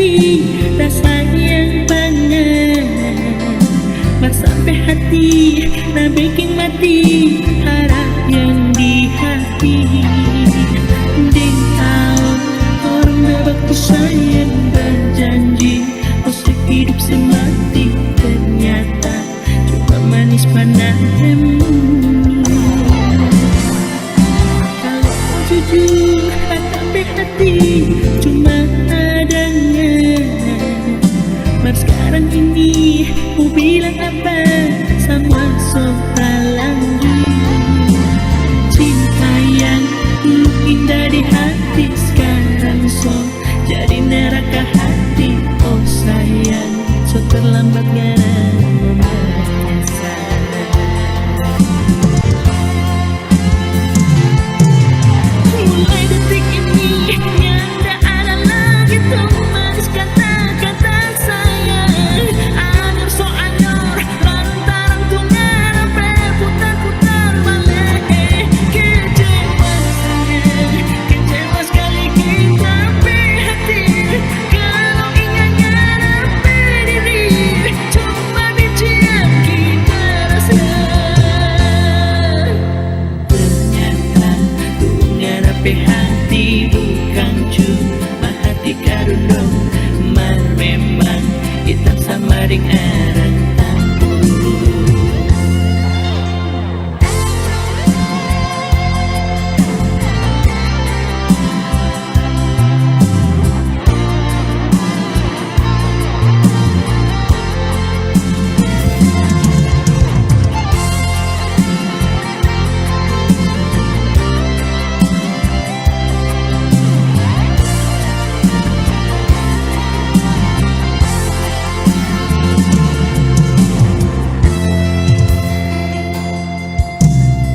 hati, rasa yang banget mas sampai hati, nah bikin mati harap yang di hati. Ding tahu orang berbakti sayang berjanji usik hidup semati, ternyata cuma manis panahmu. Kalau jujur tapi hati cuma adanya mas sekarang ini mau bilang apa sama seorang cinta yang dulu indah di hati sekarang so jadi neraka hati. Oh sayang, so terlambat karena menyesal. Mulai detik ini nyanda ada lagi tuh manis kata-kata sayang. Anyor so anyor lantaran tuh ngarepe putar-putar balik. Kecewa sayang, kecewa sekali kita hati. Kalau ingin ngarepe diri cuma bician kita rasa. Ternyata tuh ngarepe hati bukan cuma hati karundong, mar memang hitam sama ring arang tampuru.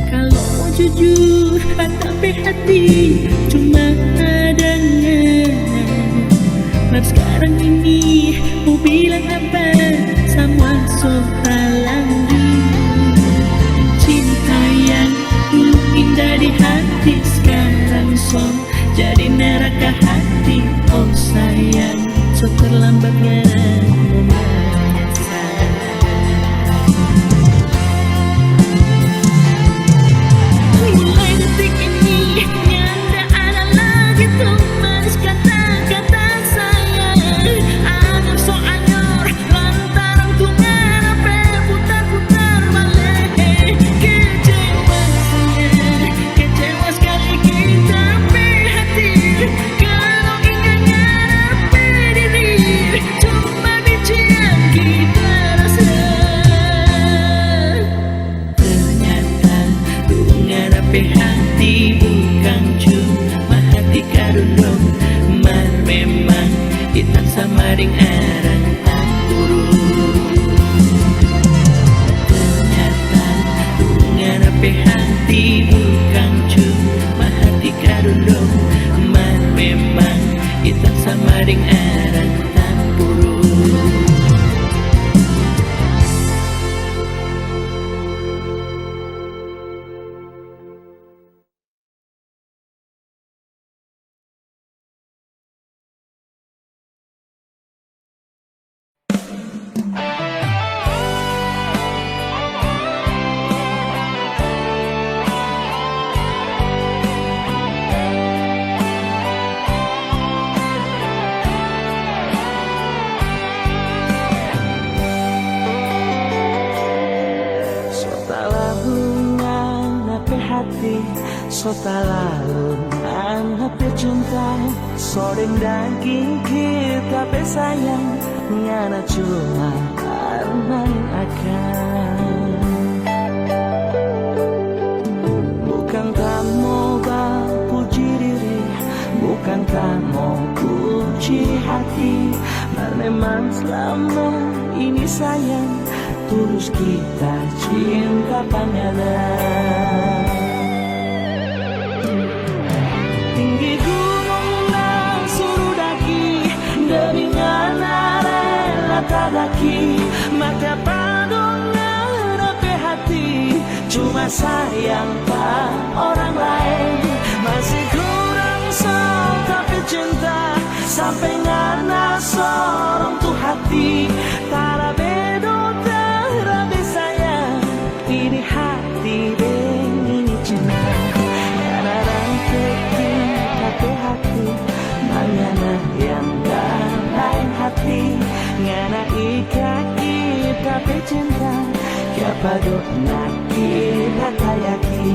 Kalau mau jujur tapi hati cuma adanya mas sekarang ini mau bilang apa sama seorang cinta yang dulu indah di hati sekarang so jadi neraka hati. Oh sayang, so terlambat karena menyesal. Mulai detik ini nyanda ada lagi tuh manis kata-kata sayang. Anyor so anyor lantaran tuh ngarepe putar-putar balik. Kecewa sayang, kecewa sekali kita hati. Kalau ingin ngarepe diri cuma bician kita rasa. Ternyata tuh ngarepe hati bukan cuma hati karundong, mar memang hitam sama ring arang tampuru. Ternyata tuh ngarepe hati bukan cuma hati karundong, mar memang hitam sama ring arang tampuru. So talalu hape cinta soreng daging kita sayang ngana cuma karena akan bukan kamu puji diri, bukan kamu puji hati, memang selama ini sayang tulus kita cinta panjang. Tinggi gunung dan suruh daki demi ngana rela tadaki maka padong ngarape hati cuma sayang tak orang lain masih kurang so tapi cinta sampai ngana sorong tu hati tara bedo terabe sayang ini hati deng ini cinta ngana rangkeki tapi hati mangana yang lain hati ngana ikaki tapi cinta siapa dok naki ratayaki.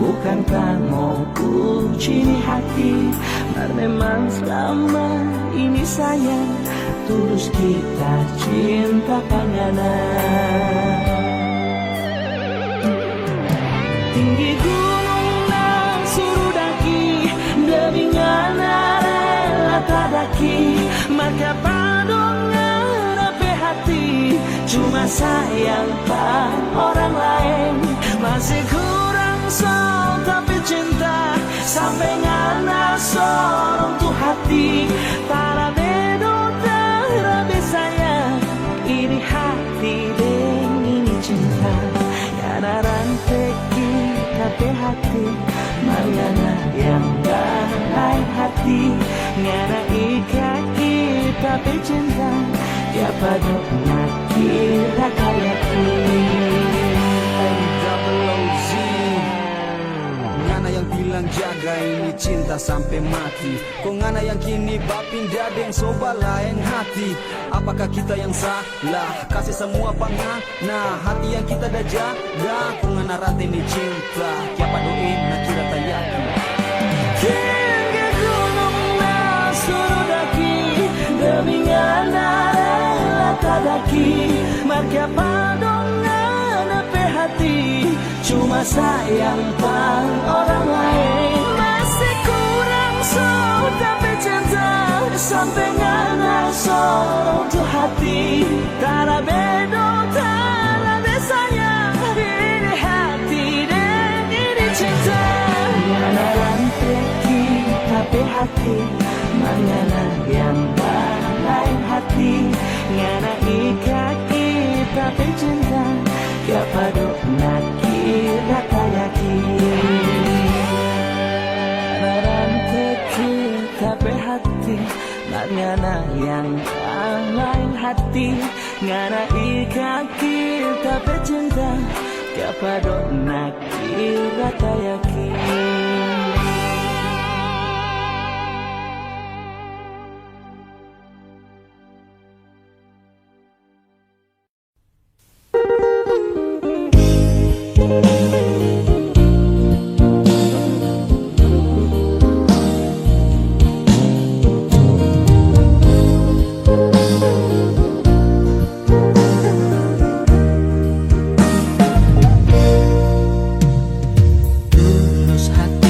Bukankah mau puji hati Biar memang selama ini sayang tulus kita cinta panganan. Tinggi gunung nang suruh daki demi ngana rela tadaki maka padongan ape hati cuma sayang pak orang lain masih kurang so tapi cinta sampai ngana sorong tu hati para bedo terabe sayang ini hati deng ini cinta ngana ranteki tapi hati mangana yang lain hati ngana ikaki tapi cinta ya padok naki rakayaki. Yang bilang jaga ini cinta sampai mati. Kok ngana yang kini bapindah deng soba lain hati. Apakah kita yang salah kasih semua pangana hati yang kita dah jaga. Kok ngana rata ini cinta kiapa doin nak kira tayaki. Tinggi gunung na suruh daki demi ngana rela tadaki marga padongan ape hati cuma sayang pang orang lain masih kurang so tapi cinta sampai ngana sorong tu hati tara bedo tara sayang ini hati dan ini cinta ngana ranteki tapi hati mangana yang lain hati ngana ikaki tapi cinta ya padok naki ratayaki. Ranteki tapi hati ngana yang lain hati ngana ikaki tapi cinta ya padok naki ratayaki. Tulus hati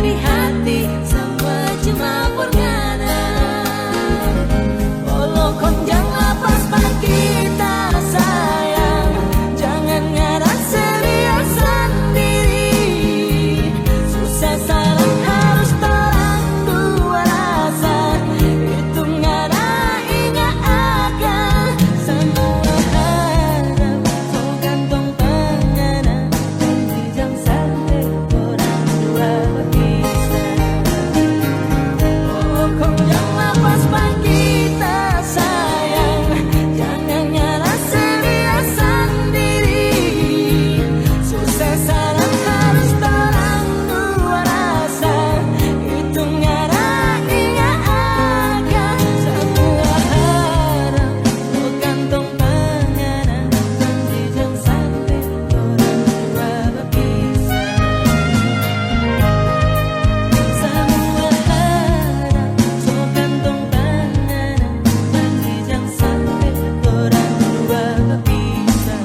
di hati semua cuma purgana. Oh kong jangan lepas kita sayang, jangan ngarang seria sendiri. Susah salah harus terang dua rasa, itu ngarang ingat akan semua harap. So gantung pengenang janji jam sampai orang dua berpisah. Oh kong jangan lepas kita sayang, jangan ngarang seria sendiri. Susah salah harus terang dua rasa, itu ngarang ingat akan semua harap. Oh gantung pengenang janji jam sampai orang dua berpisah. Semua harap, so gantung pengenang janji jam sampai orang dua berpisah.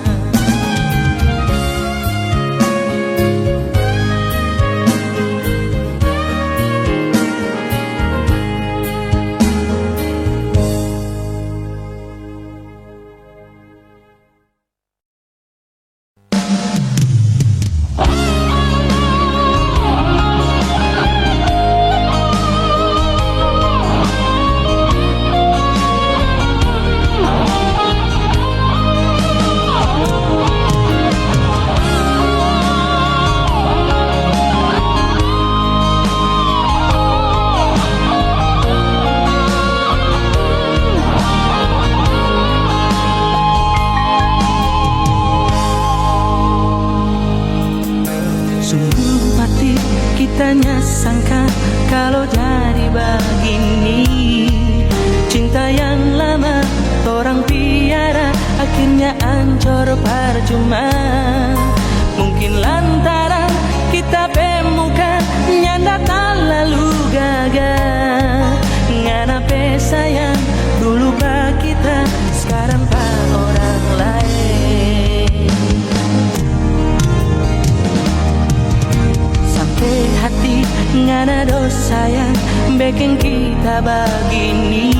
Sungguh mati kitanya sangka kalau jadi begini. Cinta yang lama orang piara akhirnya hancur percuma. Mungkin lantaran kita pemuka nyanda tak lalu gagal. Ngana pe sayang dulu pak kita, sekarang pak orang lain. Sampai hati ngana dosa yang bikin kita begini.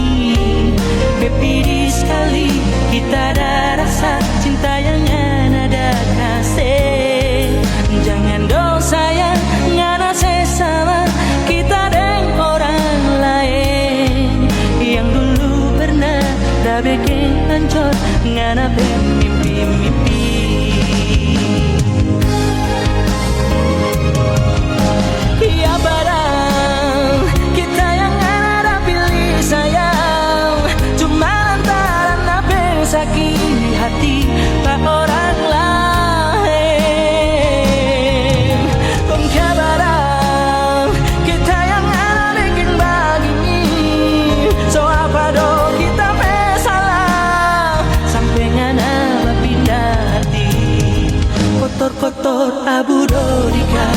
Bepiri sekali kita ada rasa cinta yang ngana ada kasih. Jangan dosa yang ngana sesama kita dengan orang lain. Yang dulu pernah dah bikin hancur ngana mimpi-mimpi. Ya barang kita yang ada pilih sayang, cuma lantaran apa yang sakit hati pak orang lain. Kong ya barang kita yang ada bikin begini. So apa do kita salah sampai ngana pindah hati. Kotor-kotor abu dodika,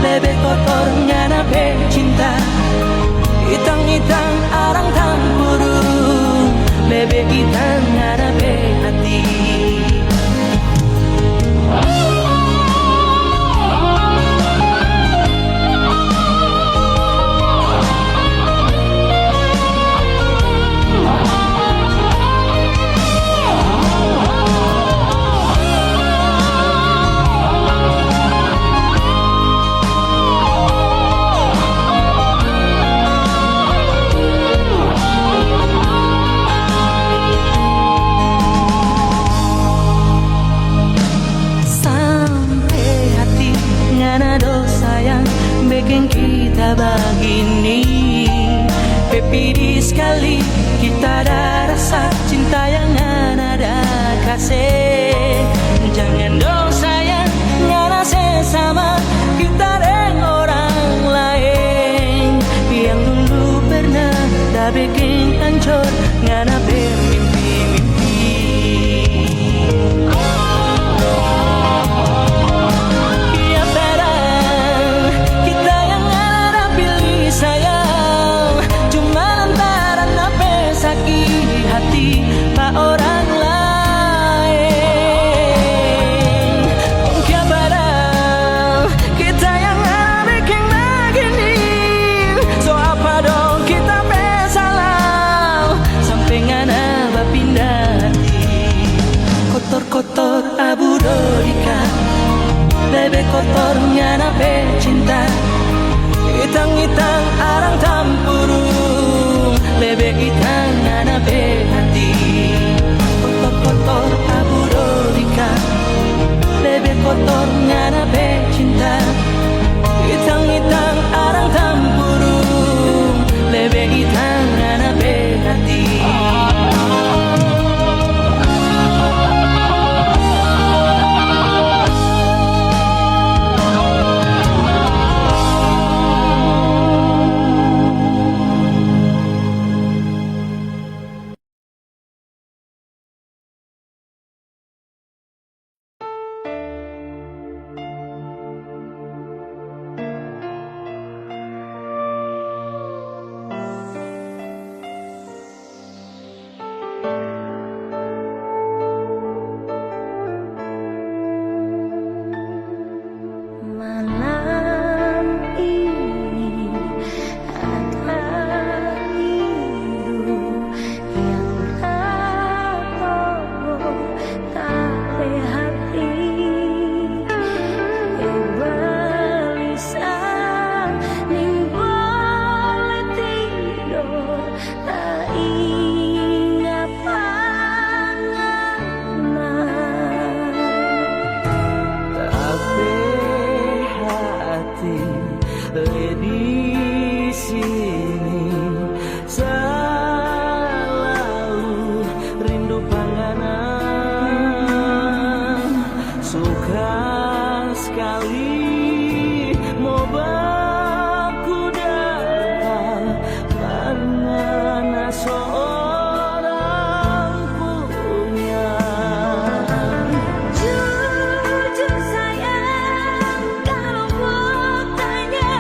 lebih kotor ngana pe cinta. Itang-itang arang tampuru, lebih itang ngana pe hati. Bikin kita begini. Pepiri sekali kita ada rasa cinta yang ada kasih. Jangan dosa yang ngana sesama kita dengan orang lain. Yang dulu pernah dah bikin hancur ngana bermimpi-mimpi. Hati pak orang lain. burodika, lebih kotornya nape cinta. Itang-itang arang tampurung, lebih itang nape hati. Kotor-kotor burodika, lebih kotornya nape cinta. Itang-itang arang tampurung, lebih itang nape hati. Malam ini adalah hidup yang tak tahu tak hati. Balisa ning boleh tidur tak ingat panganan. Tapi hati di sini selalu rindu panganan. Suka sekali mau baku datang mana seorang punya. Jujur sayang, kalau mau tanya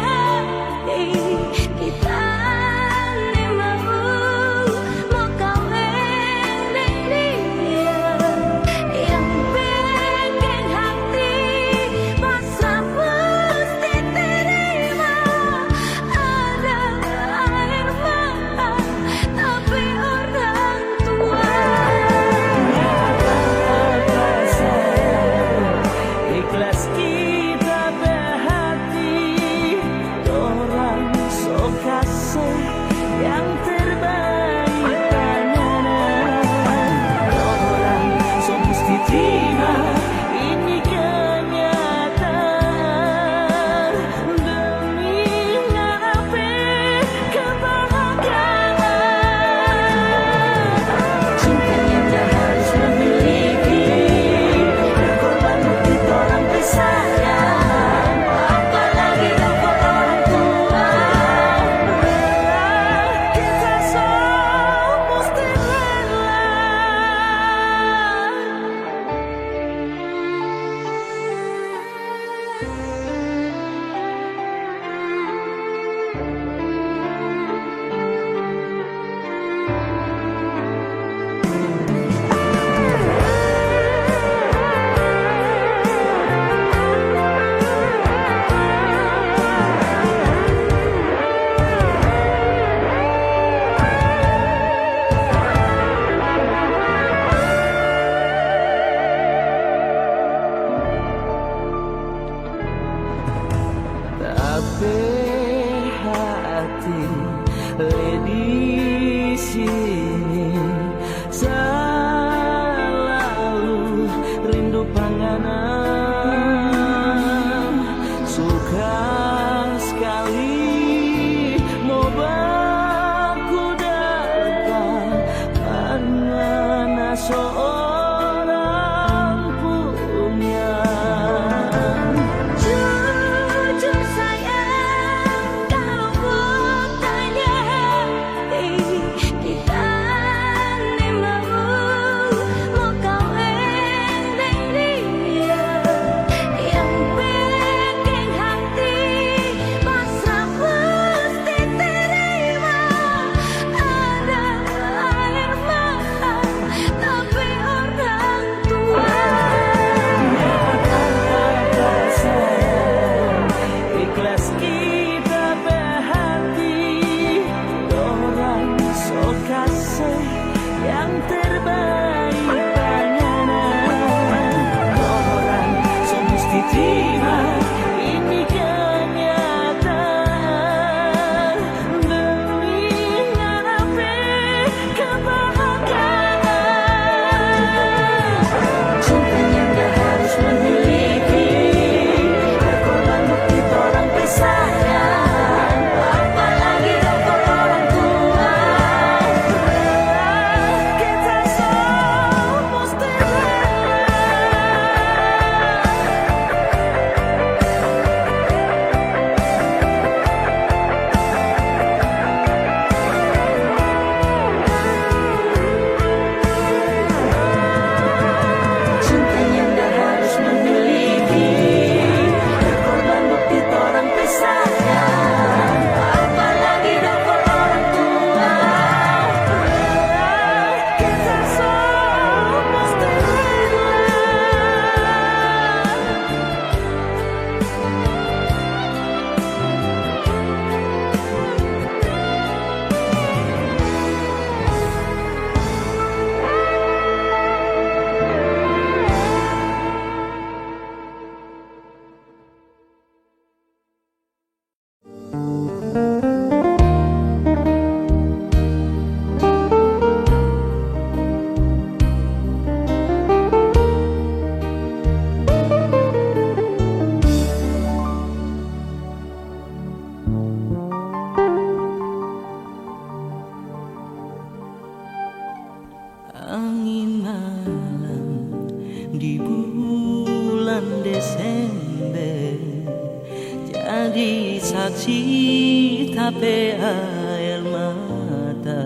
tapi air mata,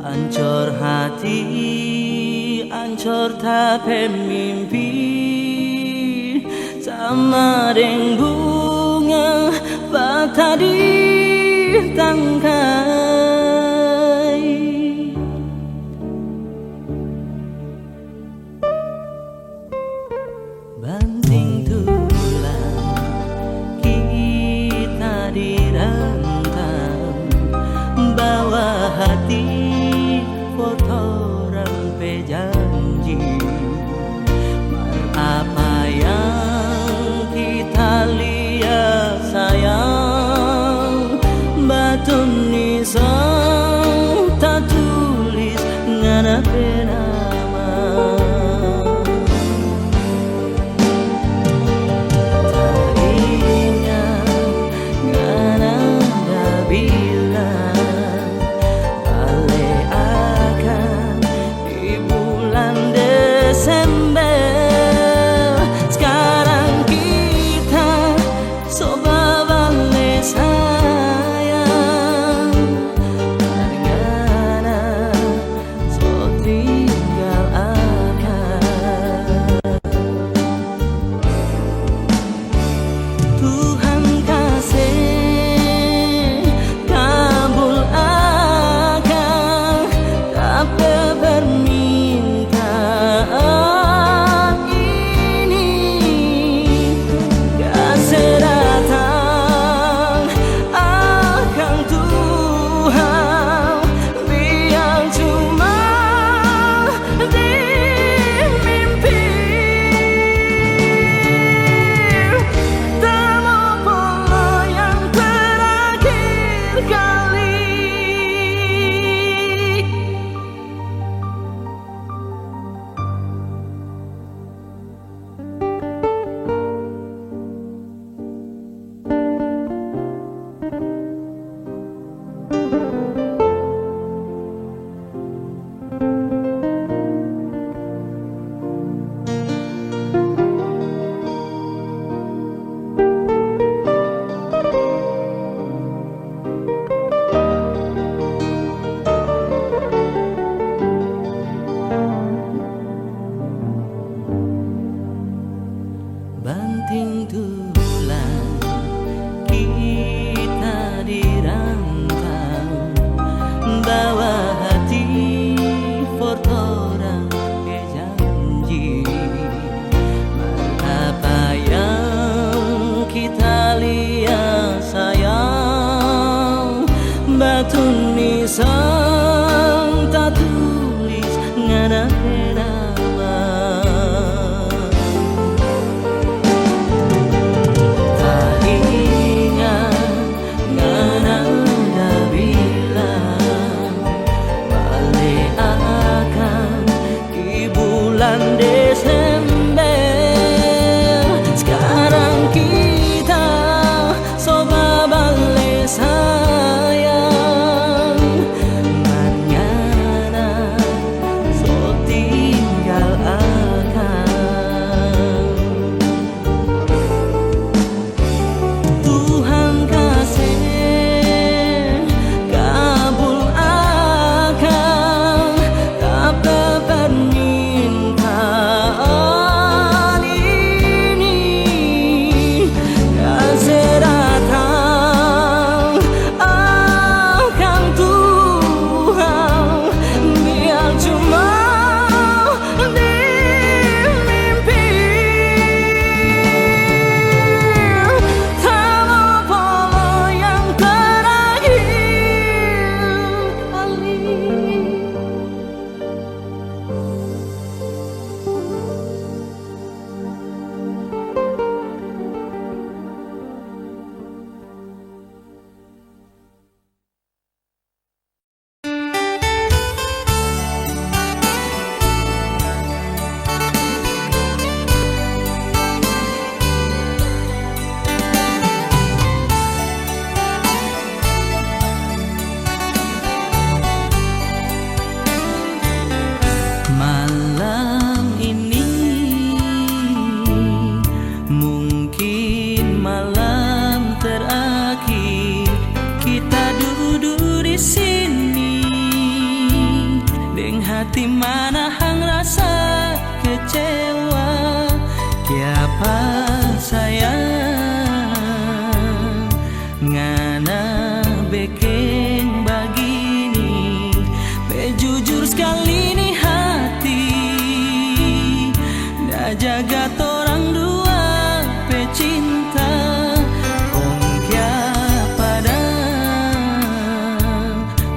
ancur hati, ancur tapi mimpi, sama dengan bunga bata di tangkai. Banting tulang kita dirantang, bawa hati foto rampe janji. Apa yang kita lihat sayang, batu nisan tak tulis nganape nama. hati manahang rasa kecewa. Kiapa sayang ngana bekeng begini. Jujur sekali nih hati, dah jaga torang dua pecinta. Kong kya pada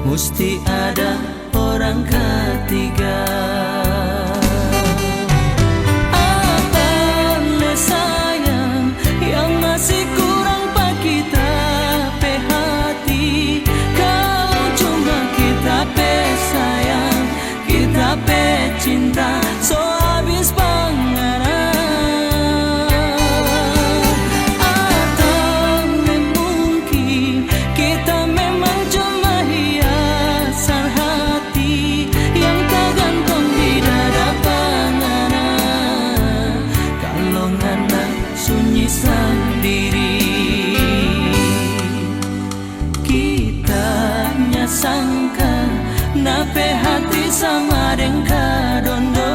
mesti ada orang ketiga. Apa le sayang yang masih kurang pak kita pe hati. Kalau cuma kita pe sayang, kita pe cinta, so habis panganan. Atau mungkin kita memang cuma hiasan hati yang tergantung di dada panganan. Kalau ngana sunyi sendiri, kita nyasangka nape hati sama dengka dondo.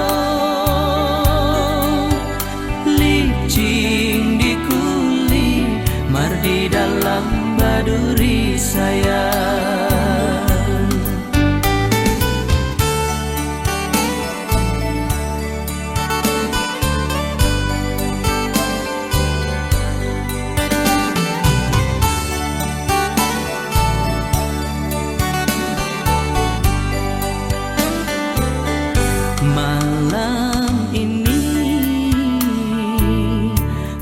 Licin di kulit, mar di dalam baduri sayang. Malam ini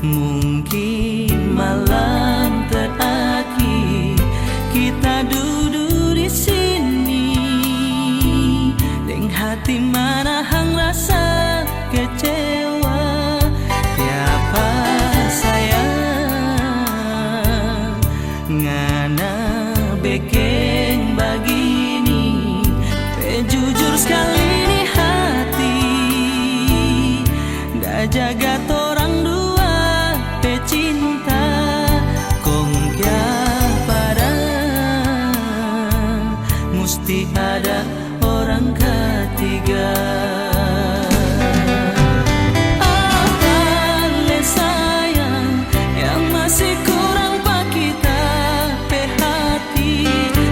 mungkin malam terakhir kita duduk di sini, deng hati manahang rasa kecewa. Tiapa sayang ngana bekeng begini. Jujur sekali nih hati, dah jaga torang dua pecinta. Kong kya pada mesti ada orang ketiga. Apa le sayang yang masih kurang pak kita pe hati.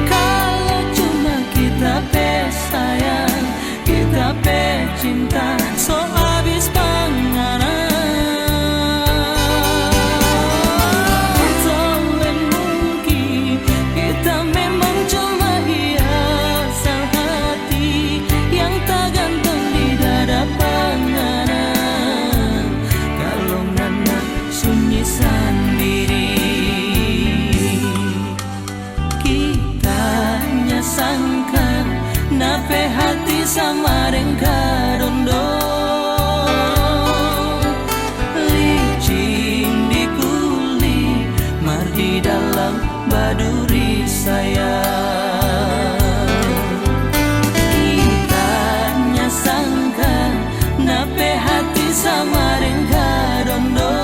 Kalau cuma kita pe sayang, kita pe cinta, so habis panganan. Soalnya mungkin kita memang cuma hiasan hati yang tergantung di dada panganan. Kalau ngana sunyi sendiri, kita nyasangka nape hati sama dengka dondo. Licin di kulit, mar di dalam baduri sayang. Kita nyasangka nape hati sama dengka dondo.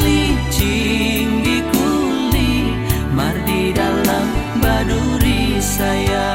Licin di kulit, mar di dalam baduri sayang.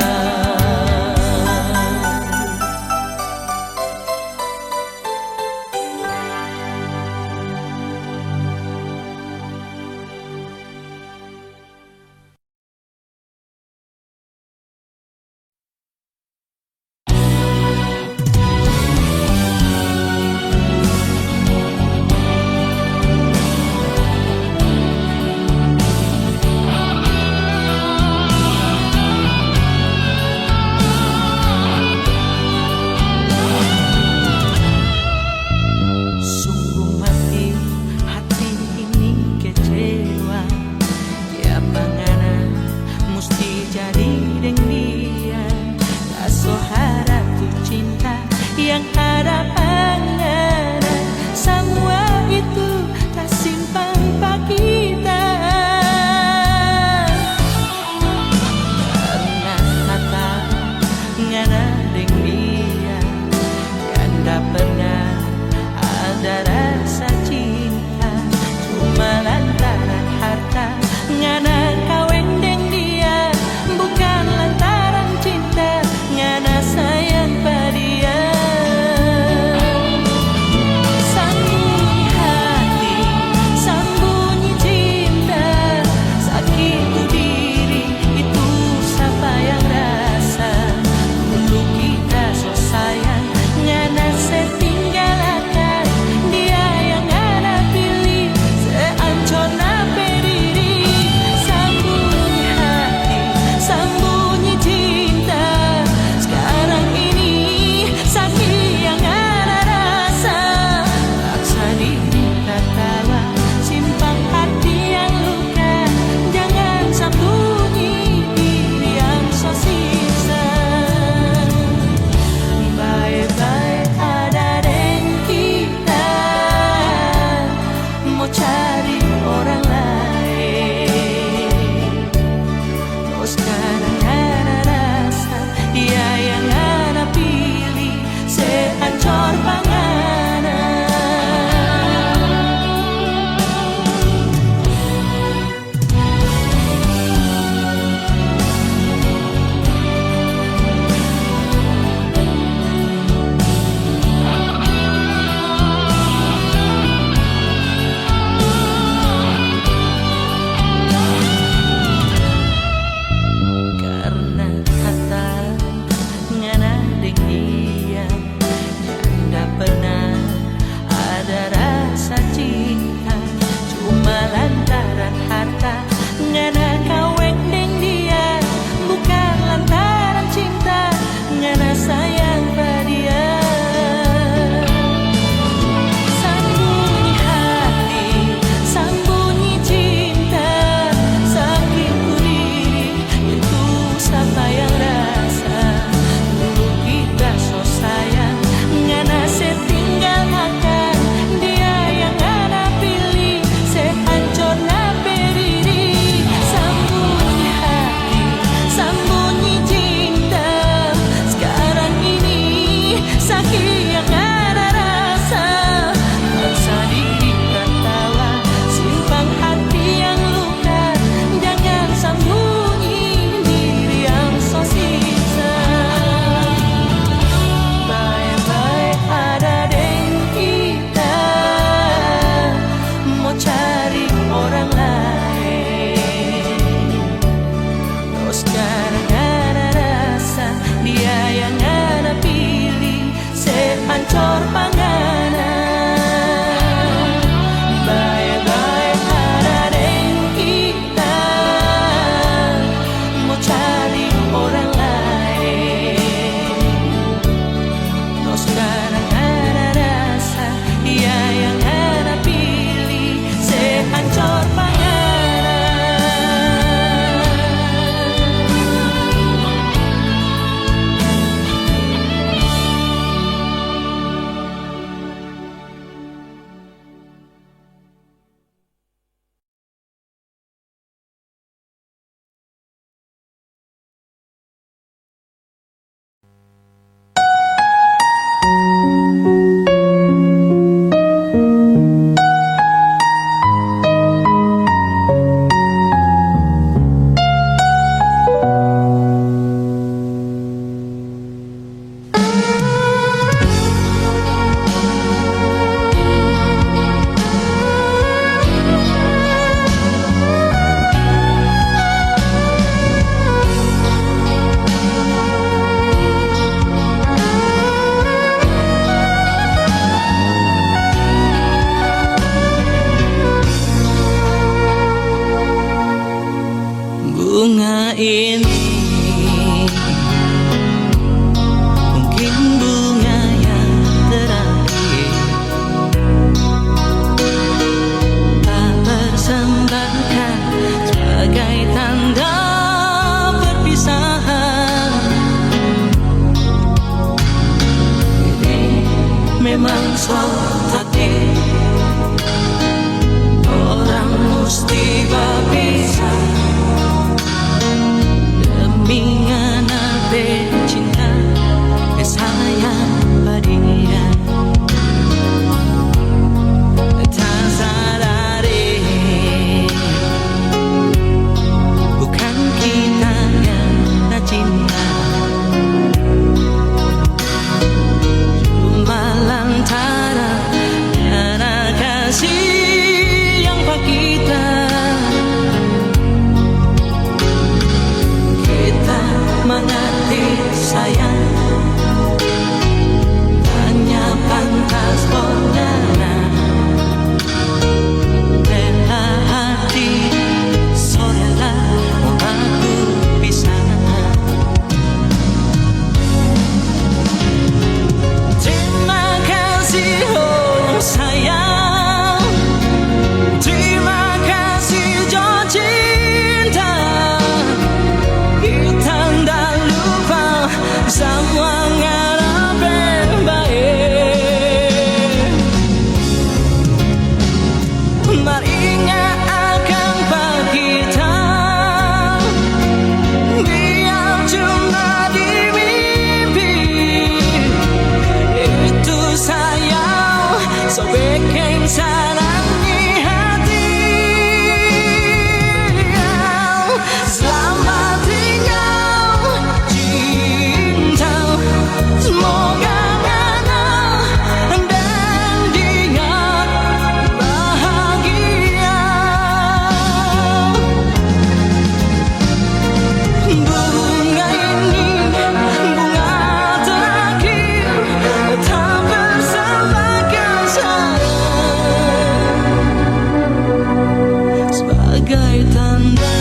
sebagai tanda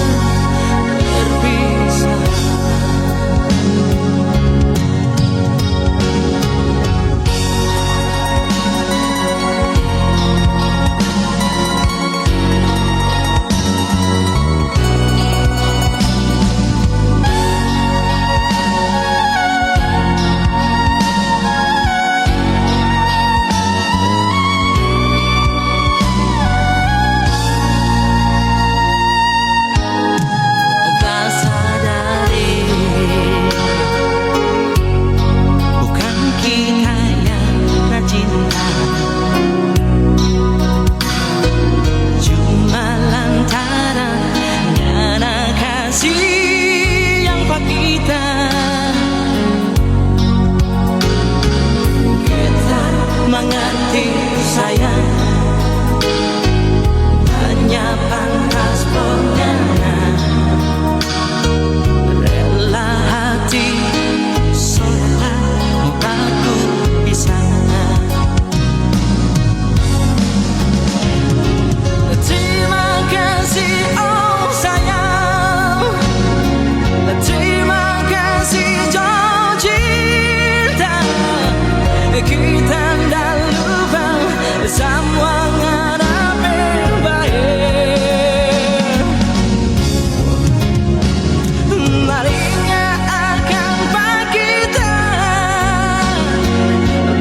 berpisah. Mengerti sayang, hanya pantas pengana, rela hati seolah aku bisa. Terima kasih oh sayang, terima kasih jauh cinta kita. Semua ada baik, marinya akan kita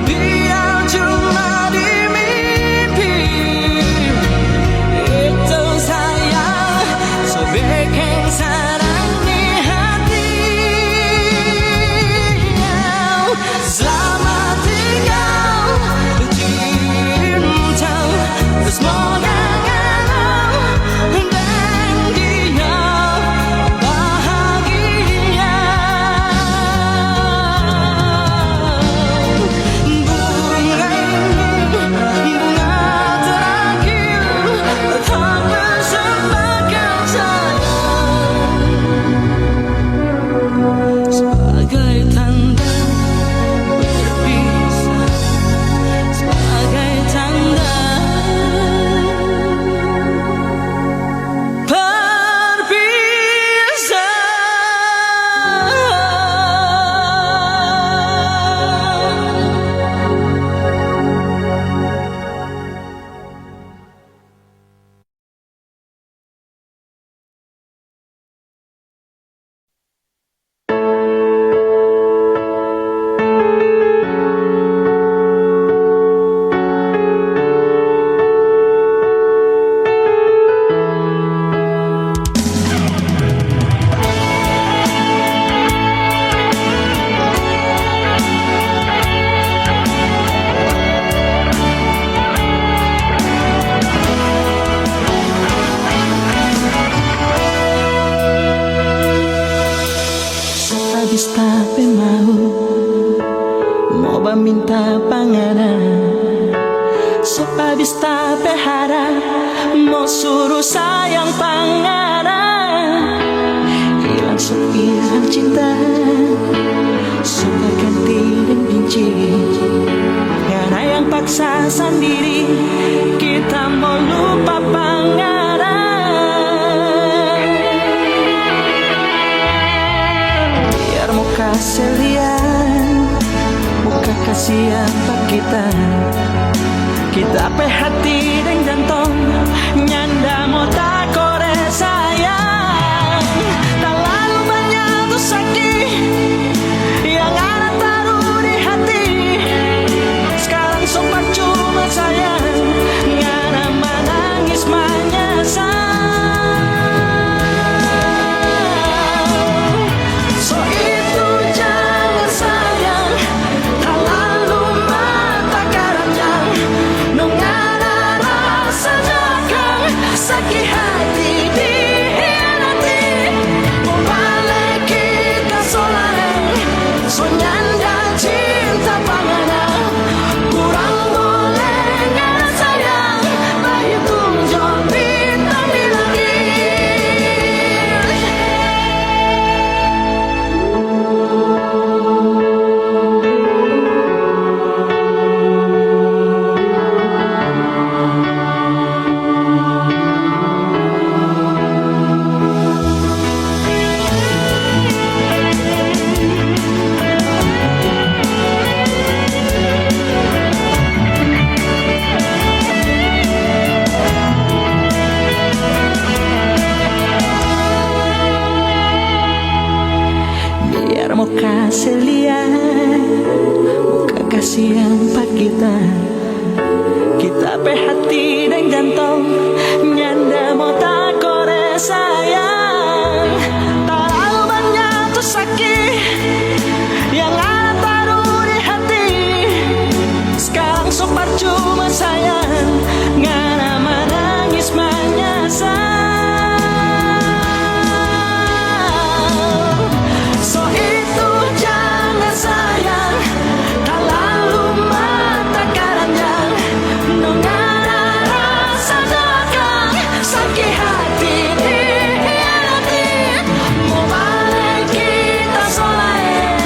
biar cuma di mimpi. Itu sayang sebagai sarang di hati. Selamat tinggal semoga kamu dan dia bahagia. Bunga ini bunga terakhir, tak bersamakan sayang, sebagai tanda berpisah, sebagai tanda tapi mau minta panganan, sok habis tapi harap mau suruh sayang panganan, hilang sepihan cinta, suka ganti dan benci, karena yang paksa sendiri kita mau lupa panganan. Kasih lihat muka kasih apa kita pe hati dan jantung nyanda mau tak kore sayang, terlalu banyak tuh sakit yang ada taruh di hati, sekarang sempat cuma sayang ngana menangis menyesal. Nungana sampai hati dan jantung nyanda mau tak kore sayang. Terlalu banyak tuh sakit yang ada taruh di hati. Sekarang so percuma sayang, ngana menangis menyesal. So itu jangan sayang, terlalu mata karanjang. Nongana rasa dagang, sakit hati dihianati. Mau balik kita so lain,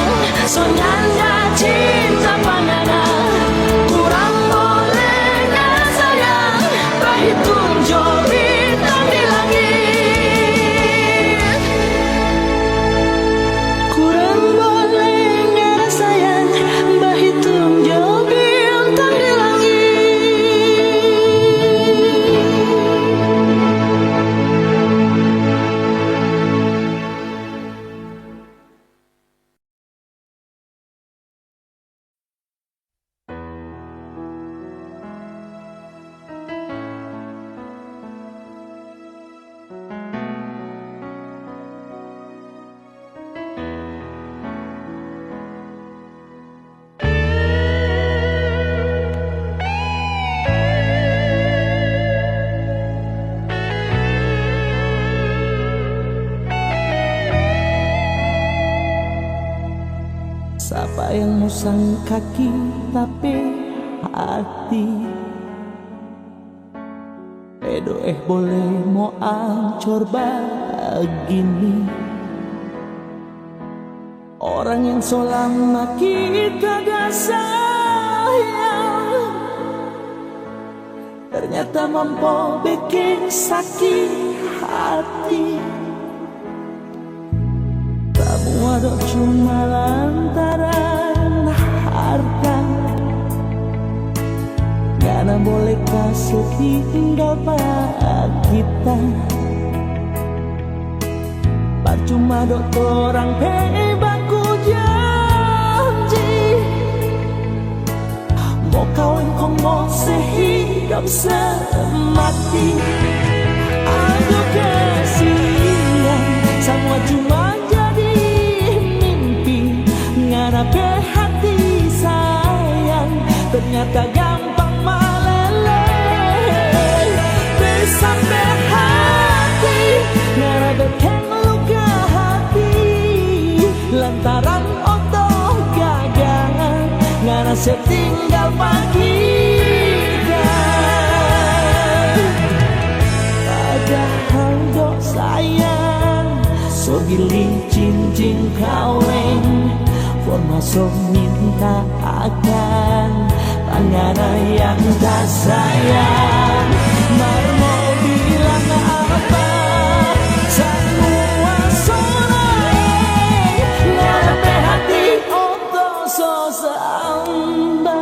so nyanda cinta pandangan. Kurang boleh ngana sayang, berhitung jori dan di langit. Kurang boleh ngana sayang, berhitung jori dan di langit. Siapa yang musang kaki tapi hati, boleh mau ancur begini. Orang yang selama kita gak sayang ternyata mampu bikin sakit hati. Semua dok cuma lantaran harta, karena boleh kasih tinggal kita. Percuma dok orang hebatku janji, mau kawin kau mau sehidup semati. Aduh kasihan, semua cuma ngarepe hati sayang, ternyata gampang meleleh. Sampai hati ngarepe luka hati, lantaran otoh gagal ngana setinggal pagi. Padahal dok sayang, so gili cincin kawin masuk minta akan tangan yang tak sayang. Mau bilang apa, semua soleh ngarepe hati otot so sambar.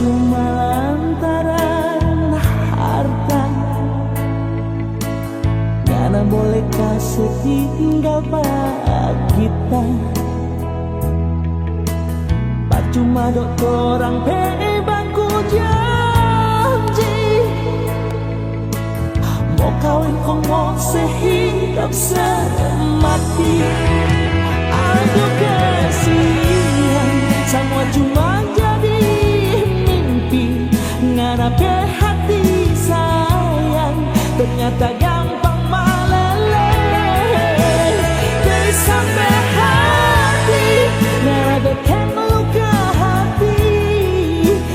Cuma lantaran harta, karena boleh kasih tinggal kita. Percuma dok orang bebangku janji, mau kawin kau mau sehidup semati. Aduh kasihan, semua cuma ngarepe hati sayang, ternyata gampang meleleh. Sampai hati ngarepe luka hati,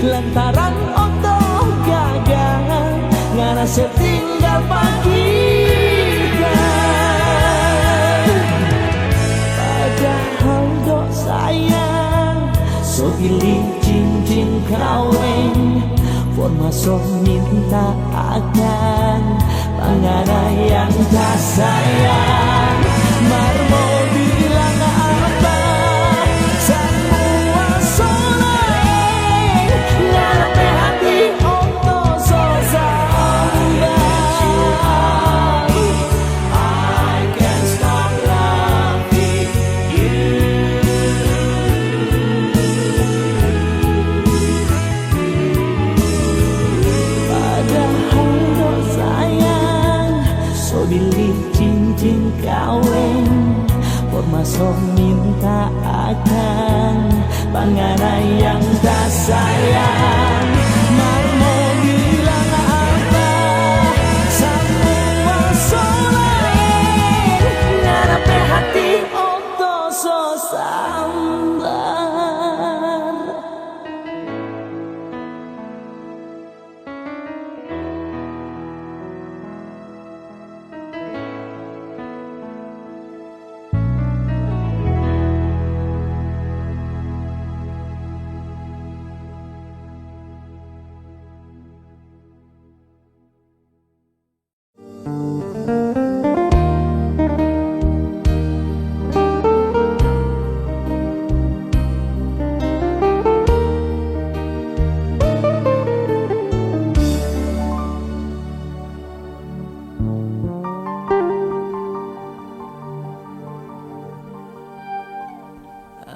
lantaran otoh gagal ngana setinggal pagi. Padahal dok sayang, so gili cincin kawin masuk minta akan Mangana yang tak sayang Marmo bilang apa Semua soleh Ngarepe hati untuk sosamba I can't stop loving you Padahal kau sayang So bilih cincin kawin Masuk minta akan Pangana yang tak sayang Marmo bilang apa Semua soleh Ngarepe hati untuk sosambar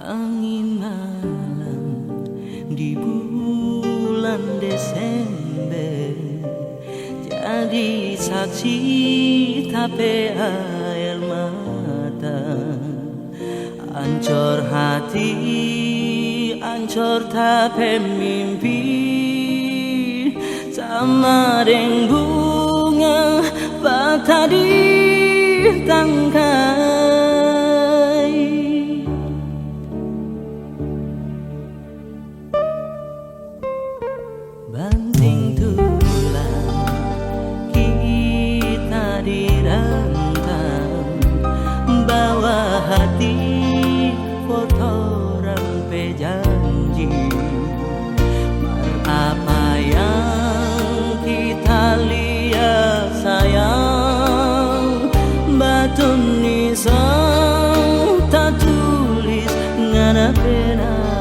Angin malam di bulan Desember Jadi saksi tapi air mata Ancur hati, ancur tapi mimpi Sama deng bunga bata di tangkai Banting tulang kita dirantang Bawa hati foto rampe janji Apa yang kita lihat sayang Batun nisang tak tulis ngarepe nama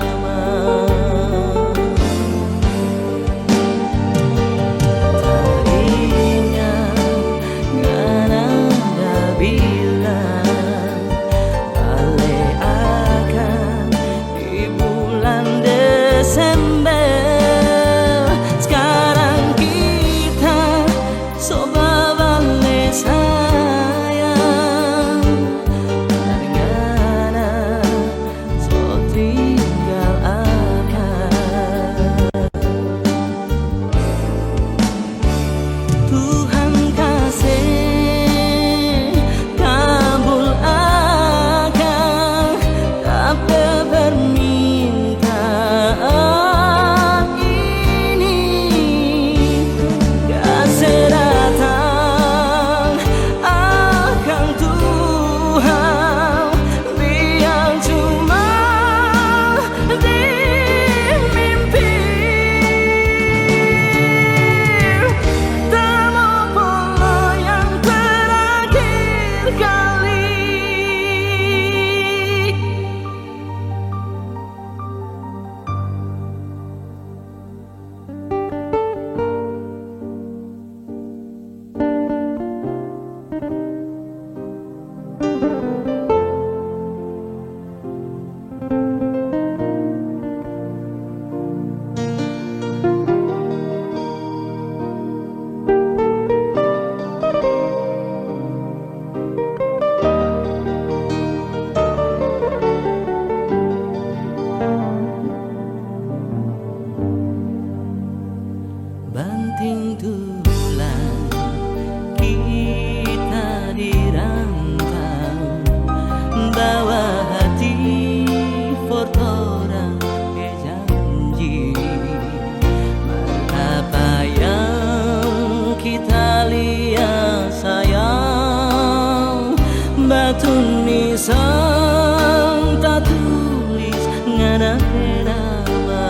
tulisan tak tulis ngarepe nama.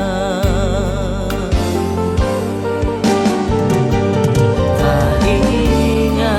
Tak ingat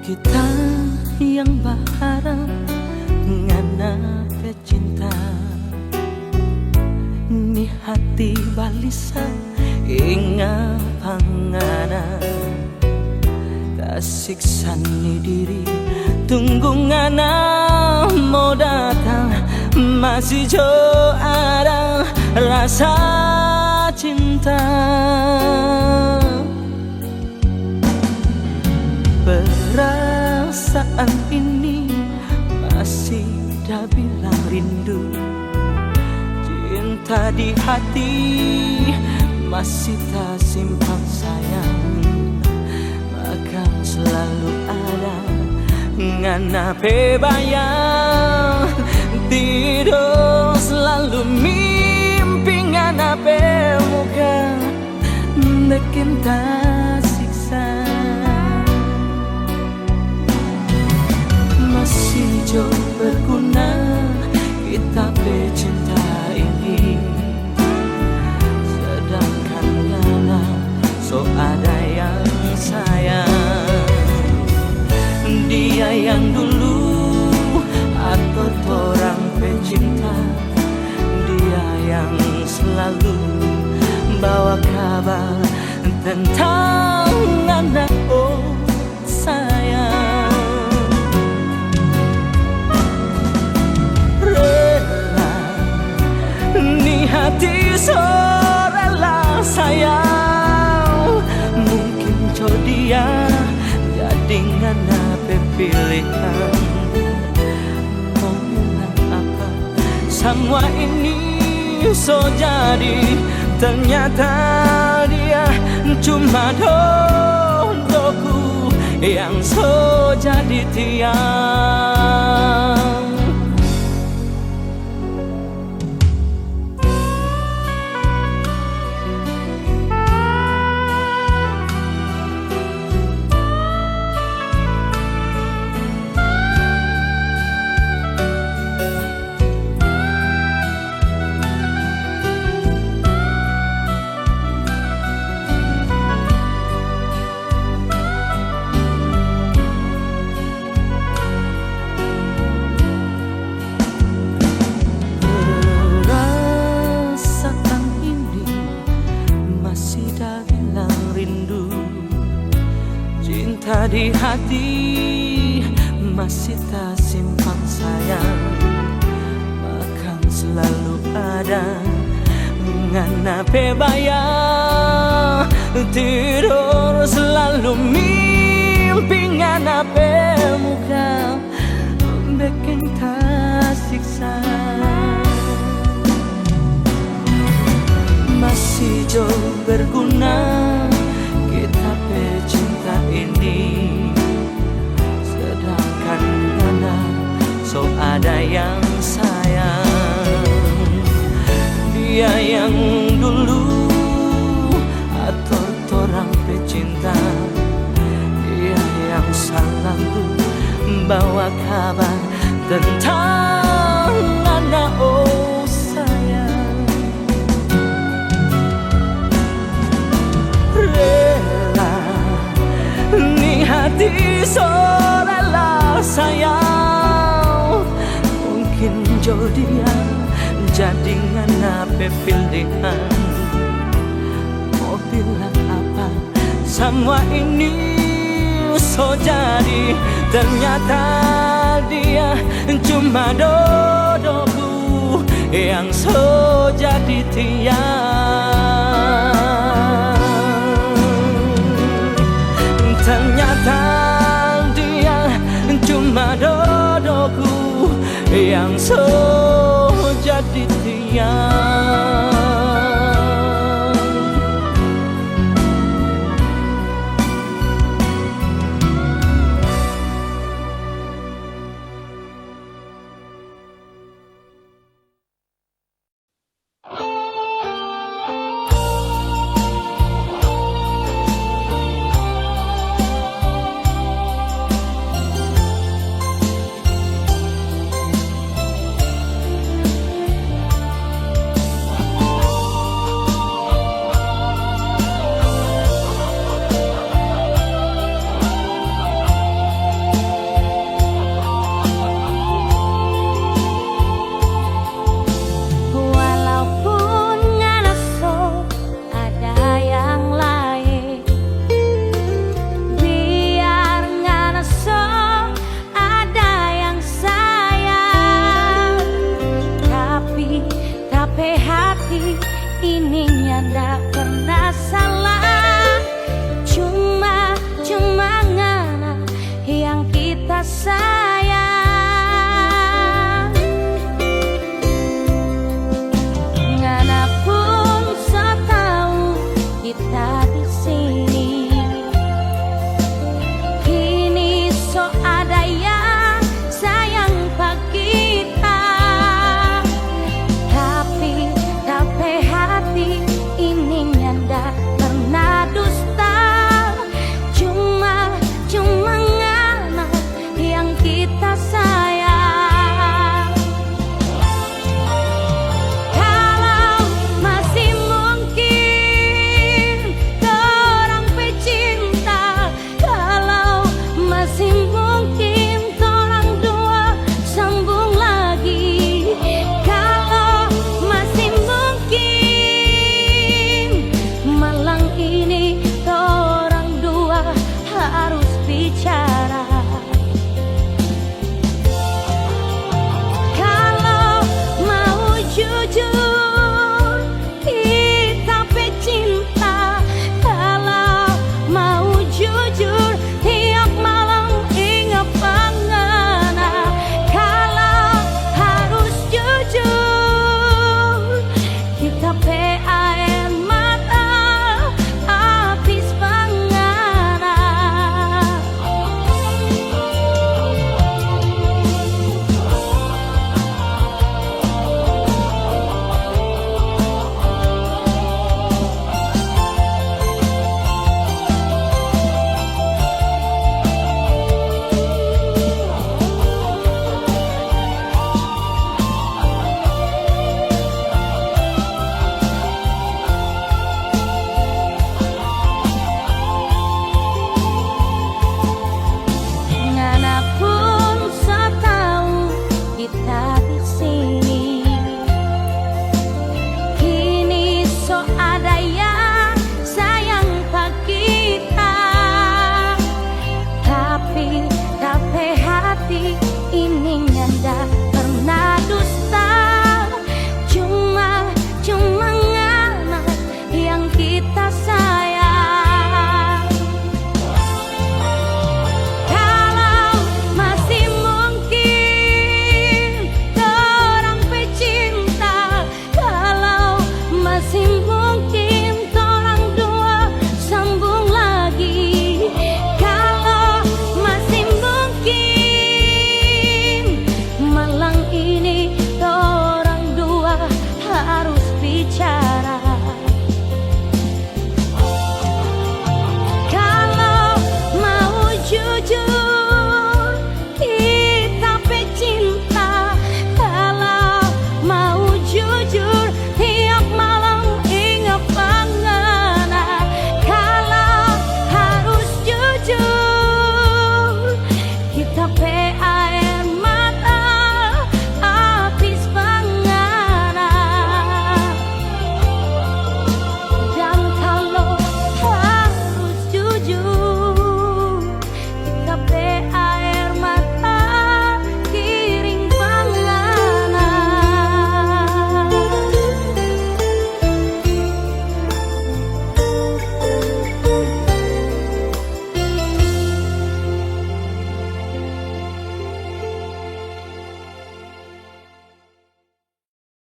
Kita yang berharap ngana pecinta, ni hati balisa inga pangana, kasiksa ni diri tunggu ngana mau datang, masih jauh ada rasa cinta. Perasaan ini masih dah bilang rindu, cinta di hati masih tak simpan sayang, akan selalu ada ngana pe bayang, tidur selalu mimpi ngana pe muka bikin tak siksa. Masih jauh berguna kita bercinta ini, sedangkan ngana so ada yang sayang. Dia yang dulu atau orang pecinta, dia yang selalu bawa kabar tentang ngana oh sayang. Hati so rela sayang, mungkin dia jadi ngana pilihan. Mau bilang apa, semua ini so jadi, ternyata dia cuma dodoku yang so jadi tiang. Cinta di hati masih tak simpan sayang, akan selalu ada ngana pe bayang, tidur selalu mimpi ngana pe muka bikin tak siksa. Masih jauh berguna kita pecinta ini, sedangkan ngana so ada yang sayang. Dia yang dulu atau orang pecinta, dia yang selalu bawa kabar tentang ngana oh sayang. Rela ni hati so rela sayang, mungkin dia jadi ngana pe pilihan. Mau bilang apa, semua ini so jadi, ternyata dia cuma dodoku yang so jadi tiang. Ternyata dia cuma dodoku yang so jadi tiang. kita sayang. Ngana pun setahu kita di sini. Kini so ada yang sayang pak kita, tapi hati ini nyanda pernah dusta. Cuma ngana yang kita sayang. Kalau masih mungkin torang pecinta, kalau masih mungkin torang dua sambung lagi, kalau masih mungkin malang ini torang dua harus bicara. Kalau mau jujur kita pecinta, kalau mau jujur tiap malam ingat pangana. Kalau harus jujur kita pe air mata habis pangana. Ngana pun setahu kita di sini. Kini so ada yang sayang pak kita, tapi hati ini nyanda